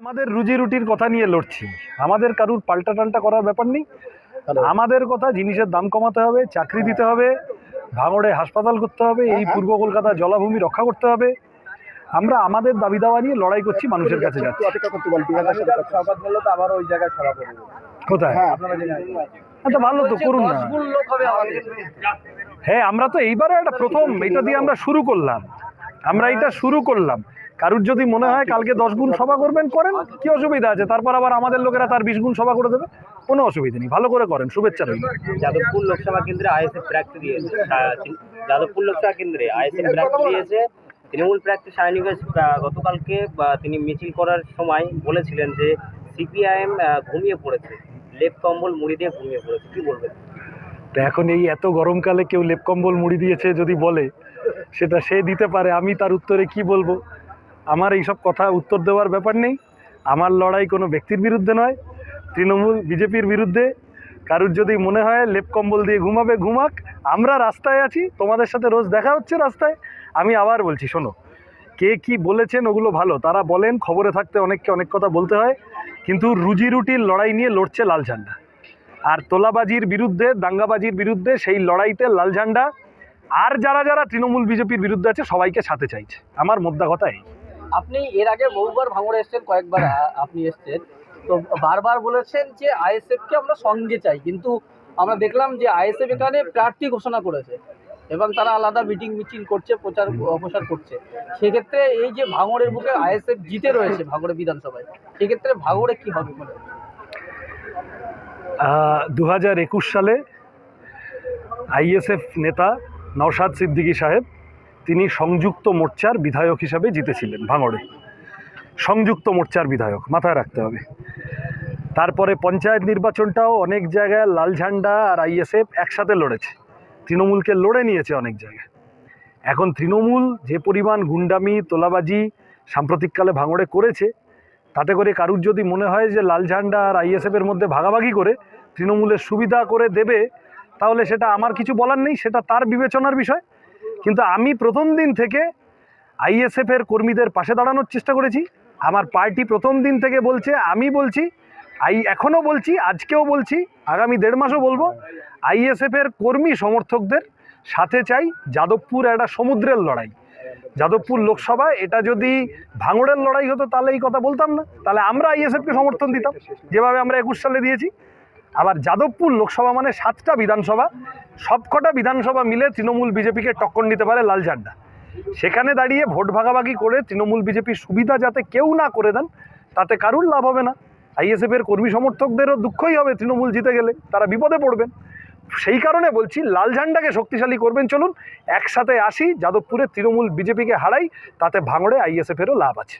আমাদের রুজি রুটির কথা নিয়ে লড়ছি, আমাদের কারুর পাল্টা টাল্টা করার ব্যাপার নেই। আমাদের কথা জিনিসের দাম কমাতে হবে, চাকরি দিতে হবে, ভাঙড়ে হাসপাতাল করতে হবে, এই পূর্ব কলকাতা জলাভূমি রক্ষা করতে হবে। আমরা আমাদের দাবি দাওয়া নিয়ে লড়াই করছি, মানুষের কাছে যাচ্ছি। কোথায়? আচ্ছা, ভালো তো, করুন না। হ্যাঁ, আমরা তো এইবারে একটা প্রথম এটা দিয়ে আমরা শুরু করলাম। কারুর যদি মনে হয় কালকে 10 গুণ সভা করবেন, করেন, কি অসুবিধা আছে? তারপর আবার আমাদের লোকেরা তার 20 গুণ সভা করে দেবে, কোনো অসুবিধা নেই। ভালো করে করেন, শুভেচ্ছা রইল। যাদবপুর লোকসভা কেন্দ্রে আইএসএফ প্রার্থী দিয়েছে, তৃণমূল প্রার্থী সায়নিবাস গতকালকে তিনি মিছিল করার সময় বলেছিলেন যে সিপিআইএম ঘুমিয়ে পড়েছে, লেপ কম্বল মুড়ি দিয়ে ঘুমিয়ে পড়েছে, কি বলবেন? তো এখন এই এত গরমকালে কেউ লেপ কম্বল মুড়ি দিয়েছে যদি বলে, সেটা সে দিতে পারে, আমি তার উত্তরে কি বলবো? আমার এইসব কথা উত্তর দেওয়ার ব্যাপার নেই। আমার লড়াই কোনো ব্যক্তির বিরুদ্ধে নয়, তৃণমূল বিজেপির বিরুদ্ধে। কারুর যদি মনে হয় লেপ কম্বল দিয়ে ঘুমাবে, ঘুমাক। আমরা রাস্তায় আছি, তোমাদের সাথে রোজ দেখা হচ্ছে রাস্তায়। আমি আবার বলছি, শোনো, কে কি বলেছেন ওগুলো ভালো, তারা বলেন, খবরে থাকতে অনেককে অনেক কথা বলতে হয়, কিন্তু রুজি রুটির লড়াই নিয়ে লড়ছে লাল ঝান্ডা। আর তোলাবাজির বিরুদ্ধে, দাঙ্গাবাজির বিরুদ্ধে সেই লড়াইতে লাল ঝান্ডা আর যারা যারা তৃণমূল বিজেপির বিরুদ্ধে আছে সবাইকে সাথে চাইছে। আমার মোদ্দা কথা এই। আপনি এর আগে বহুবার ভাঙড়ে এসেছেন, কয়েকবার আপনি এসেছেন, তো বারবার বলেছেন যে আইএসএফকে আমরা সঙ্গে চাই, কিন্তু আমরা দেখলাম যে আইএসএফ এখানে প্রার্থী ঘোষণা করেছে এবং তারা আলাদা মিছিল করছে, প্রচার করছে। সেক্ষেত্রে এই যে ভাঙড়ের বুকে আইএসএফ জিতে রয়েছে ভাঙড়ে বিধানসভায়, সেক্ষেত্রে ভাঙড়ে কি হবে বলে? 2021 সালে আইএসএফ নেতা নওশাদ সিদ্দিকী সাহেব, তিনি সংযুক্ত মোর্চার বিধায়ক হিসাবে জিতেছিলেন ভাঙড়ে। সংযুক্ত মোর্চার বিধায়ক, মাথায় রাখতে হবে। তারপরে পঞ্চায়েত নির্বাচনটাও অনেক জায়গায় লাল ঝান্ডা আর আইএসএফ একসাথে লড়েছে, তৃণমূলকে লড়ে নিয়েছে অনেক জায়গায়। এখন তৃণমূল যে পরিমাণ গুন্ডামি, তোলাবাজি সাম্প্রতিককালে ভাঙড়ে করেছে, তাতে করে কারুর যদি মনে হয় যে লাল ঝান্ডা আর আইএসএফের মধ্যে ভাগাভাগি করে তৃণমূলের সুবিধা করে দেবে, তাহলে সেটা আমার কিছু বলার নেই, সেটা তার বিবেচনার বিষয়। কিন্তু আমি প্রথম দিন থেকে আইএসএফের কর্মীদের পাশে দাঁড়ানোর চেষ্টা করেছি। আমার পার্টি প্রথম দিন থেকে বলছে, আমি বলছি, এখনও বলছি, আজকেও বলছি, আগামী 1.5 মাসও বলবো, আইএসএফের কর্মী সমর্থকদের সাথে চাই। যাদবপুর একটা সমুদ্রের লড়াই, যাদবপুর লোকসভা, এটা যদি ভাঙড়ের লড়াই হতো তাহলে এই কথা বলতাম না, তাহলে আমরা আইএসএফকে সমর্থন দিতাম যেভাবে আমরা 21 সালে দিয়েছি। আবার যাদবপুর লোকসভা মানে 7টা বিধানসভা, সবকটা বিধানসভা মিলে তৃণমূল বিজেপিকে টক্কর দিতে পারে লাল ঝান্ডা। সেখানে দাঁড়িয়ে ভোট ভাগাভাগি করে তৃণমূল বিজেপির সুবিধা যাতে কেউ না করে দেন, তাতে কারুর লাভ হবে না। আইএসএফের কর্মী সমর্থকদেরও দুঃখই হবে তৃণমূল জিতে গেলে, তারা বিপদে পড়বেন। সেই কারণে বলছি, লাল ঝান্ডাকে শক্তিশালী করবেন, চলুন একসাথে আসি, যাদবপুরে তৃণমূল বিজেপিকে হারাই, তাতে ভাঙড়ে আইএসএফেরও লাভ আছে।